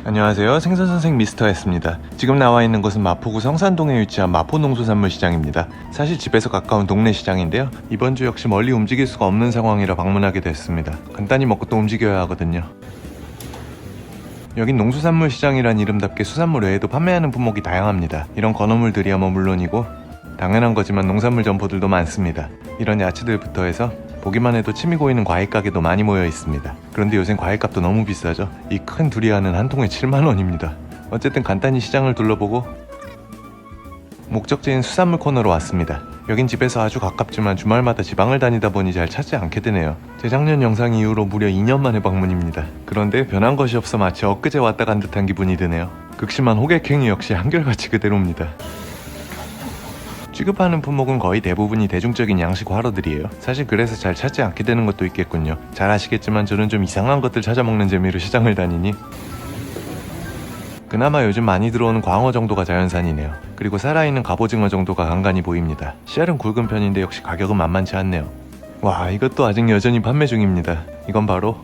안녕하세요. 생선선생 미스터 S입니다. 지금 나와 있는 곳은 마포구 성산동에 위치한 마포농수산물시장입니다. 사실 집에서 가까운 동네 시장인데요. 이번 주 역시 멀리 움직일 수가 없는 상황이라 방문하게 됐습니다. 간단히 먹고 또 움직여야 하거든요. 여긴 농수산물시장이란 이름답게 수산물 외에도 판매하는 품목이 다양합니다. 이런 건어물들이야 뭐 물론이고 당연한 거지만 농산물 점포들도 많습니다. 이런 야채들부터 해서 보기만 해도 침이 고이는 과일 가게도 많이 모여 있습니다. 그런데 요새 과일값도 너무 비싸죠. 이 큰 두리안은 한 통에 7만원입니다. 어쨌든 간단히 시장을 둘러보고 목적지인 수산물 코너로 왔습니다. 여긴 집에서 아주 가깝지만 주말마다 지방을 다니다 보니 잘 찾지 않게 되네요. 재작년 영상 이후로 무려 2년 만에 방문입니다. 그런데 변한 것이 없어 마치 엊그제 왔다 간 듯한 기분이 드네요. 극심한 호객행위 역시 한결같이 그대로입니다. 취급하는 품목은 거의 대부분이 대중적인 양식 화로들이에요. 사실 그래서 잘 찾지 않게 되는 것도 있겠군요. 잘 아시겠지만 저는 좀 이상한 것들 찾아먹는 재미로 시장을 다니니 그나마 요즘 많이 들어오는 광어 정도가 자연산이네요. 그리고 살아있는 갑오징어 정도가 간간히 보입니다. 씨알은 굵은 편인데 역시 가격은 만만치 않네요. 와, 이것도 아직 여전히 판매 중입니다. 이건 바로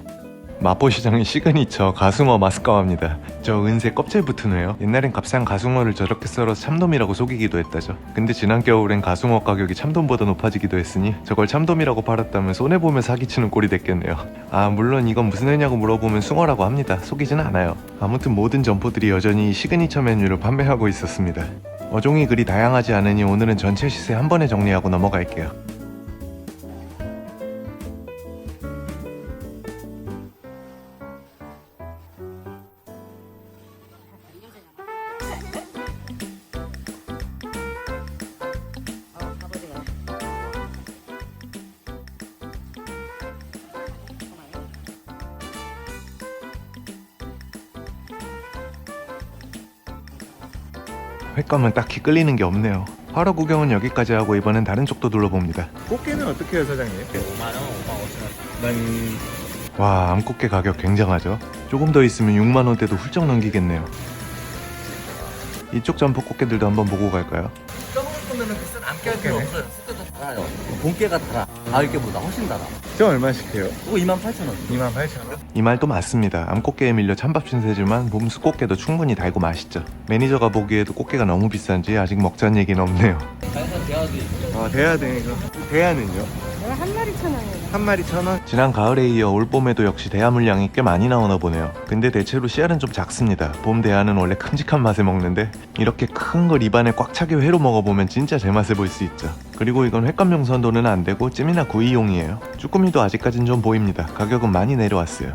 마포시장의 시그니처 가숭어 마스카와입니다. 저 은색 껍질 붙은 회요. 옛날엔 값싼 가숭어를 저렇게 썰어서 참돔이라고 속이기도 했다죠. 근데 지난 겨울엔 가숭어 가격이 참돔보다 높아지기도 했으니 저걸 참돔이라고 팔았다면 손해보며 사기치는 꼴이 됐겠네요. 아, 물론 이건 무슨 회냐고 물어보면 숭어라고 합니다. 속이진 않아요. 아무튼 모든 점포들이 여전히 이 시그니처 메뉴를 판매하고 있었습니다. 어종이 그리 다양하지 않으니 오늘은 전체 시세 한 번에 정리하고 넘어갈게요. 횟감은 딱히 끌리는 게 없네요. 화로 구경은 여기까지 하고 이번엔 다른 쪽도 둘러봅니다. 꽃게는 어떻게 해요, 사장님? 5만원, 5만 5천원. 와, 암꽃게 가격 굉장하죠? 조금 더 있으면 6만원대도 훌쩍 넘기겠네요. 이쪽 점포 꽃게들도 한번 보고 갈까요? 떠먹을 거면은 비싼 암깨 할 필요 없어요. 숫자도 달아요. 본깨가 달아. 가을깨보다 훨씬 달아. 저 얼마씩 해요? 그거 28,000원. 28,000원? 이 말도 맞습니다. 암꽃게에 밀려 찬밥 신세지만 봄수 꽃게도 충분히 달고 맛있죠. 매니저가 보기에도 꽃게가 너무 비싼지 아직 먹자는 얘기는 없네요. 자연산 대하도 있고. 대하네 이거. 대하는요? 한 마리 1,000원이에요. 한 마리 1,000원? 지난 가을에 이어 올 봄에도 역시 대하 물량이 꽤 많이 나오나 보네요. 근데 대체로 씨알은 좀 작습니다. 봄 대하는 원래 큼직한 맛에 먹는데 이렇게 큰 걸 입안에 꽉 차게 회로 먹어보면 진짜 제맛을 볼 수 있죠. 그리고 이건 횟감용 선도는 안 되고 찜이나 구이용이에요. 쭈꾸미도 아직까진 좀 보입니다. 가격은 많이 내려왔어요.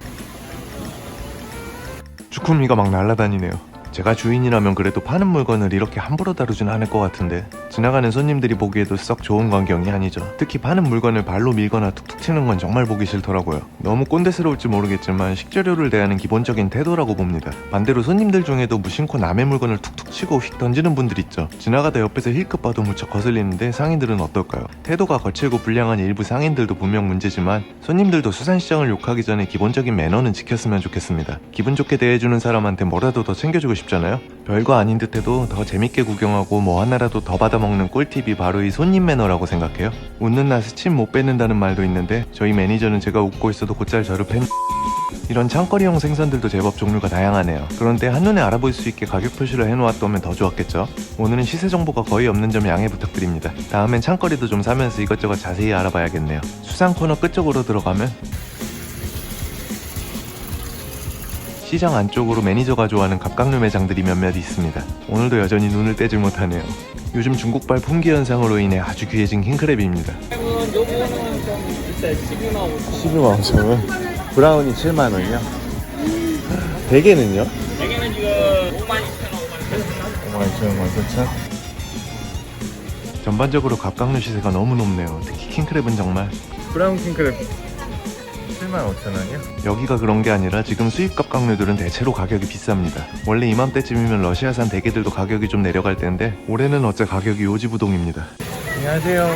쭈꾸미가 막 날아다니네요. 제가 주인이라면 그래도 파는 물건을 이렇게 함부로 다루진 않을 것 같은데 지나가는 손님들이 보기에도 썩 좋은 광경이 아니죠. 특히 파는 물건을 발로 밀거나 툭툭 치는 건 정말 보기 싫더라고요. 너무 꼰대스러울지 모르겠지만 식재료를 대하는 기본적인 태도라고 봅니다. 반대로 손님들 중에도 무심코 남의 물건을 툭툭 치고 휙 던지는 분들 있죠. 지나가다 옆에서 힐끗 봐도 무척 거슬리는데 상인들은 어떨까요? 태도가 거칠고 불량한 일부 상인들도 분명 문제지만 손님들도 수산시장을 욕하기 전에 기본적인 매너는 지켰으면 좋겠습니다. 기분 좋게 대해주는 사람한테 뭐라도 더 챙겨주고 싶잖아요. 별거 아닌 듯해도 더 재밌게 구경하고 뭐 하나라도 더 받아먹는 꿀팁이 바로 이 손님 매너라고 생각해요. 웃는 낯에 침 못 뱉는다는 말도 있는데 저희 매니저는 제가 웃고 있어도 곧잘 저를 이런 창거리형 생선들도 제법 종류가 다양하네요. 그런데 한눈에 알아볼 수 있게 가격 표시를 해놓았다면 더 좋았겠죠? 오늘은 시세 정보가 거의 없는 점 양해 부탁드립니다. 다음엔 창거리도 좀 사면서 이것저것 자세히 알아봐야겠네요. 수산 코너 끝쪽으로 들어가면 시장 안쪽으로 매니저가 좋아하는 갑각류 매장들이 몇몇 있습니다. 오늘도 여전히 눈을 떼질 못하네요. 요즘 중국발 품귀 현상으로 인해 아주 귀해진 킹크랩입니다. 요거는 좀 비싸요. 12만 5천. 12만 5천원? 브라운이 7만원이요? 대게는요? 대게는 지금 5만 2천 원, 5만 2천원, 14,000원? 전반적으로 갑각류 시세가 너무 높네요. 특히 킹크랩은 정말 브라운 킹크랩 75,000원이요? 여기가 그런 게 아니라 지금 수입 갑각류들은 대체로 가격이 비쌉니다. 원래 이맘때쯤이면 러시아산 대게들도 가격이 좀 내려갈 텐데 올해는 어째 가격이 요지부동입니다. 안녕하세요.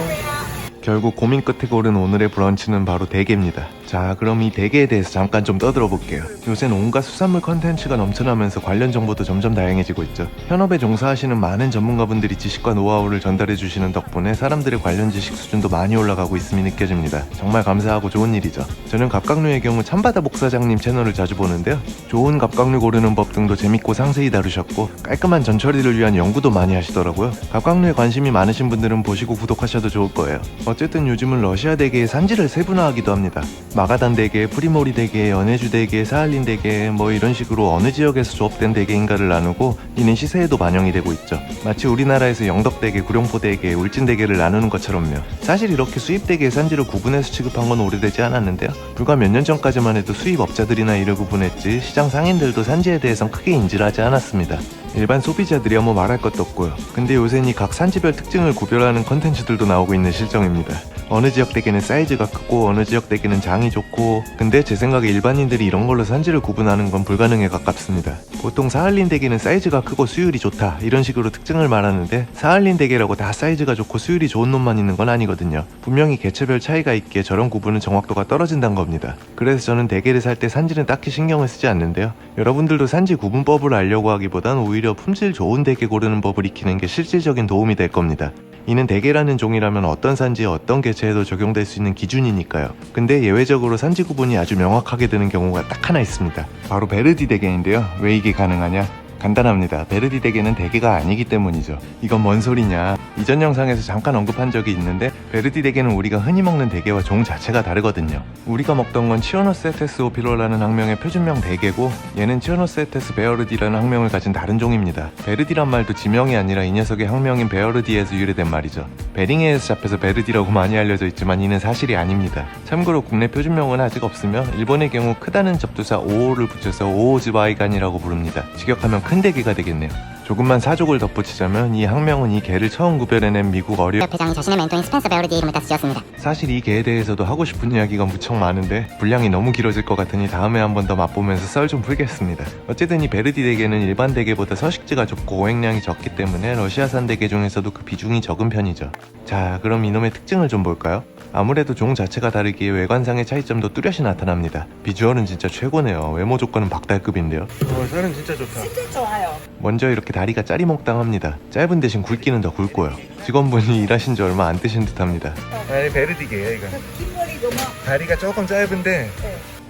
결국 고민 끝에 고른 오늘의 브런치는 바로 대게입니다. 자, 그럼 이 대게에 대해서 잠깐 좀 떠들어 볼게요. 요새는 온갖 수산물 컨텐츠가 넘쳐나면서 관련 정보도 점점 다양해지고 있죠. 현업에 종사하시는 많은 전문가분들이 지식과 노하우를 전달해 주시는 덕분에 사람들의 관련 지식 수준도 많이 올라가고 있음이 느껴집니다. 정말 감사하고 좋은 일이죠. 저는 갑각류의 경우 참바다 목사장님 채널을 자주 보는데요. 좋은 갑각류 고르는 법 등도 재밌고 상세히 다루셨고 깔끔한 전처리를 위한 연구도 많이 하시더라고요. 갑각류에 관심이 많으신 분들은 보시고 구독하셔도 좋을 거예요. 어쨌든 요즘은 러시아 대게의 산지를 세분화하기도 합니다. 마가단 대게, 프리모리 대게, 연해주 대게, 사할린 대게 뭐 이런 식으로 어느 지역에서 조업된 대게인가를 나누고 이는 시세에도 반영이 되고 있죠. 마치 우리나라에서 영덕대게, 구룡포대게, 울진대게를 나누는 것처럼요. 사실 이렇게 수입대게의 산지를 구분해서 취급한 건 오래되지 않았는데요. 불과 몇 년 전까지만 해도 수입업자들이나 이를 구분했지 시장 상인들도 산지에 대해선 크게 인지를 하지 않았습니다. 일반 소비자들이야 뭐 말할 것도 없고요. 근데 요새는 이 각 산지별 특징을 구별하는 컨텐츠들도 나오고 있는 실정입니다. 어느 지역 대게는 사이즈가 크고 어느 지역 대게는 장이 좋고, 근데 제 생각에 일반인들이 이런 걸로 산지를 구분하는 건 불가능에 가깝습니다. 보통 사할린 대게는 사이즈가 크고 수율이 좋다 이런 식으로 특징을 말하는데, 사할린 대게라고 다 사이즈가 좋고 수율이 좋은 놈만 있는 건 아니거든요. 분명히 개체별 차이가 있기에 저런 구분은 정확도가 떨어진다는 겁니다. 그래서 저는 대게를 살 때 산지는 딱히 신경을 쓰지 않는데요. 여러분들도 산지 구분법을 알려고 하기보단 오히려 품질 좋은 대게 고르는 법을 익히는 게 실질적인 도움이 될 겁니다. 이는 대게라는 종이라면 어떤 산지에 어떤 개체에도 적용될 수 있는 기준이니까요. 근데 예외적으로 산지 구분이 아주 명확하게 되는 경우가 딱 하나 있습니다. 바로 베르디 대게인데요. 왜 이게 가능하냐? 간단합니다. 베르디 대게는 대게가 아니기 때문이죠. 이건 뭔 소리냐? 이전 영상에서 잠깐 언급한 적이 있는데, 베르디 대게는 우리가 흔히 먹는 대게와 종 자체가 다르거든요. 우리가 먹던 건 치오노세테스 오피로라는 학명의 표준명 대게고, 얘는 치오노세테스 베어르디라는 학명을 가진 다른 종입니다. 베르디란 말도 지명이 아니라 이 녀석의 학명인 베어르디에서 유래된 말이죠. 베링해에서 잡혀서 베르디라고 많이 알려져 있지만 이는 사실이 아닙니다. 참고로 국내 표준명은 아직 없으며 일본의 경우 크다는 접두사 오오를 붙여서 오오즈바이간이라고 부릅니다. 직역하면 큰 대게가 되겠네요. 조금만 사족을 덧붙이자면 이 학명은 이 개를 처음 구별해낸 미국 어류 회장이 자신의 멘토인 스펜서 베어르디 이름을 따서 지었습니다. 사실 이 개에 대해서도 하고 싶은 이야기가 무척 많은데 분량이 너무 길어질 것 같으니 다음에 한 번 더 맛보면서 썰 좀 풀겠습니다. 어쨌든 이 베르디 대게는 일반 대게보다 서식지가 좁고 오행량이 적기 때문에 러시아산 대게 중에서도 그 비중이 적은 편이죠. 자, 그럼 이놈의 특징을 좀 볼까요? 아무래도 종 자체가 다르기에 외관상의 차이점도 뚜렷이 나타납니다. 비주얼은 진짜 최고네요. 외모 조건은 박달급인데요. 살은 진짜 좋다. 진짜 좋아요. 먼저 이렇게 다리가 짜리몽땅합니다. 짧은 대신 굵기는 더 굵고요. 직원분이 일하신 지 얼마 안 되신 듯합니다. 아니 베르디게예요 이거. 뒷머리 너무 다리가 조금 짧은데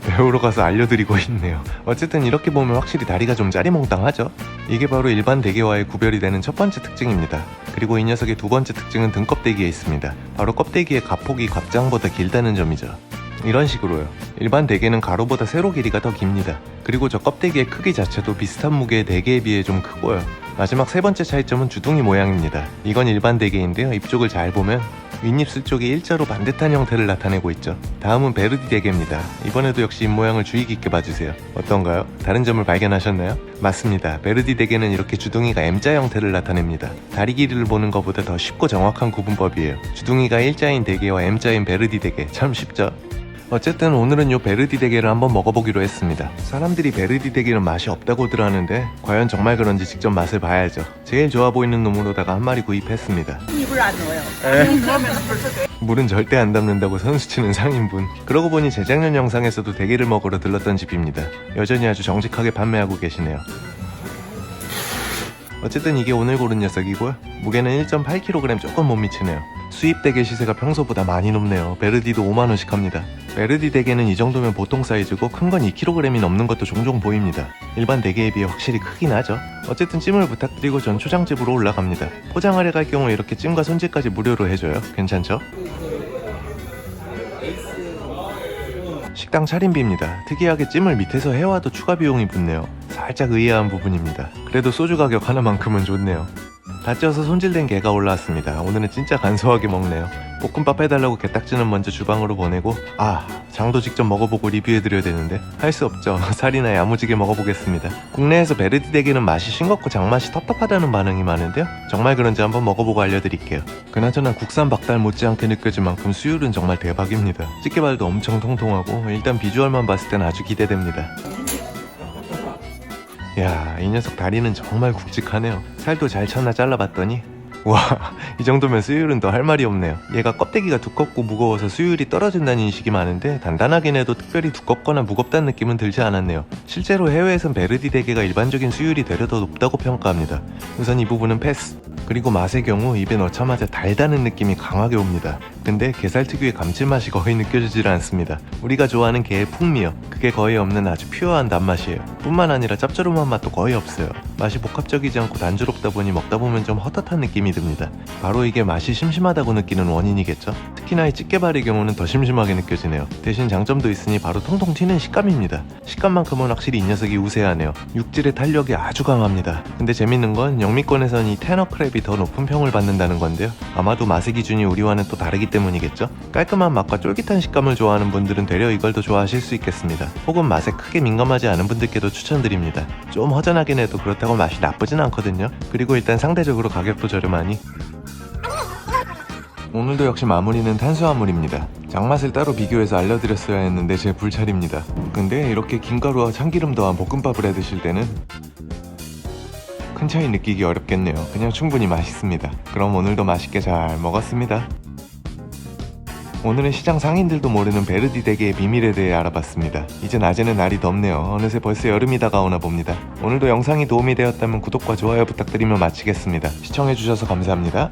배우러 가서 알려드리고 있네요. 어쨌든 이렇게 보면 확실히 다리가 좀 짜리몽땅하죠? 이게 바로 일반 대게와의 구별이 되는 첫 번째 특징입니다. 그리고 이 녀석의 두 번째 특징은 등껍데기에 있습니다. 바로 껍데기의 가폭이 갑장보다 길다는 점이죠. 이런 식으로요. 일반 대게는 가로보다 세로 길이가 더 깁니다. 그리고 저 껍데기의 크기 자체도 비슷한 무게의 대게에 비해 좀 크고요. 마지막 세 번째 차이점은 주둥이 모양입니다. 이건 일반 대게인데요. 입쪽을 잘 보면 윗입술 쪽이 일자로 반듯한 형태를 나타내고 있죠. 다음은 베르디 대게입니다. 이번에도 역시 입모양을 주의 깊게 봐주세요. 어떤가요? 다른 점을 발견하셨나요? 맞습니다. 베르디 대게는 이렇게 주둥이가 M자 형태를 나타냅니다. 다리 길이를 보는 것보다 더 쉽고 정확한 구분법이에요. 주둥이가 일자인 대게와 M자인 베르디 대게, 참 쉽죠? 어쨌든 오늘은 요 베르디 대게를 한번 먹어보기로 했습니다. 사람들이 베르디 대게는 맛이 없다고들 하는데 과연 정말 그런지 직접 맛을 봐야죠. 제일 좋아 보이는 놈으로다가 한 마리 구입했습니다. 입을 안 넣어요. 물은 절대 안 담는다고 선수치는 상인분. 그러고 보니 재작년 영상에서도 대게를 먹으러 들렀던 집입니다. 여전히 아주 정직하게 판매하고 계시네요. 어쨌든 이게 오늘 고른 녀석이고요. 무게는 1.8kg 조금 못 미치네요. 수입 대게 시세가 평소보다 많이 높네요. 베르디도 5만원씩 합니다. 베르디 대게는 이 정도면 보통 사이즈고 큰 건 2kg이 넘는 것도 종종 보입니다. 일반 대게에 비해 확실히 크긴 하죠. 어쨌든 찜을 부탁드리고 전 초장집으로 올라갑니다. 포장하려 갈 경우 이렇게 찜과 손질까지 무료로 해줘요. 괜찮죠? 식당 차림비입니다. 특이하게 찜을 밑에서 해와도 추가 비용이 붙네요. 살짝 의아한 부분입니다. 그래도 소주 가격 하나만큼은 좋네요. 다 쪄서 손질된 게가 올라왔습니다. 오늘은 진짜 간소하게 먹네요. 볶음밥 해달라고 게딱지는 먼저 주방으로 보내고, 장도 직접 먹어보고 리뷰해드려야 되는데 할 수 없죠. 살이나 야무지게 먹어보겠습니다. 국내에서 베르디 대게는 맛이 싱겁고 장맛이 텁텁하다는 반응이 많은데요. 정말 그런지 한번 먹어보고 알려드릴게요. 그나저나 국산 박달 못지않게 느껴질 만큼 수율은 정말 대박입니다. 찌개발도 엄청 통통하고 일단 비주얼만 봤을 땐 아주 기대됩니다. 야, 이 녀석 다리는 정말 굵직하네요. 살도 잘 쳤나 잘라봤더니 와, 이 정도면 수율은 더 할 말이 없네요. 얘가 껍데기가 두껍고 무거워서 수율이 떨어진다는 인식이 많은데 단단하긴 해도 특별히 두껍거나 무겁다는 느낌은 들지 않았네요. 실제로 해외에선 베르디 대게가 일반적인 수율이 되려 더 높다고 평가합니다. 우선 이 부분은 패스. 그리고 맛의 경우 입에 넣자마자 달다는 느낌이 강하게 옵니다. 근데 게살 특유의 감칠맛이 거의 느껴지질 않습니다. 우리가 좋아하는 게의 풍미요, 그게 거의 없는 아주 퓨어한 단맛이에요. 뿐만 아니라 짭조름한 맛도 거의 없어요. 맛이 복합적이지 않고 단조롭다 보니 먹다 보면 좀 헛헛한 느낌이 듭니다. 바로 이게 맛이 심심하다고 느끼는 원인이겠죠? 특히나 이 찌개발의 경우는 더 심심하게 느껴지네요. 대신 장점도 있으니 바로 통통 튀는 식감입니다. 식감만큼은 확실히 이 녀석이 우세하네요. 육질의 탄력이 아주 강합니다. 근데 재밌는 건 영미권에선 이 테너 크랩이 더 높은 평을 받는다는 건데요. 아마도 맛의 기준이 우리와는 또 다르기 때문이겠죠? 깔끔한 맛과 쫄깃한 식감을 좋아하는 분들은 되려 이걸 더 좋아하실 수 있겠습니다. 혹은 맛에 크게 민감하지 않은 분들께도 추천드립니다. 좀 허전하긴 해도 그렇다고 맛이 나쁘진 않거든요. 그리고 일단 상대적으로 가격도 저렴하니 오늘도 역시 마무리는 탄수화물입니다. 장맛을 따로 비교해서 알려드렸어야 했는데 제 불찰입니다. 근데 이렇게 김가루와 참기름 더한 볶음밥을 해 드실 때는 큰 차이 느끼기 어렵겠네요. 그냥 충분히 맛있습니다. 그럼 오늘도 맛있게 잘 먹었습니다. 오늘은 시장 상인들도 모르는 베르디 대게의 비밀에 대해 알아봤습니다. 이제 낮에는 날이 덥네요. 어느새 벌써 여름이 다가오나 봅니다. 오늘도 영상이 도움이 되었다면 구독과 좋아요 부탁드리며 마치겠습니다. 시청해주셔서 감사합니다.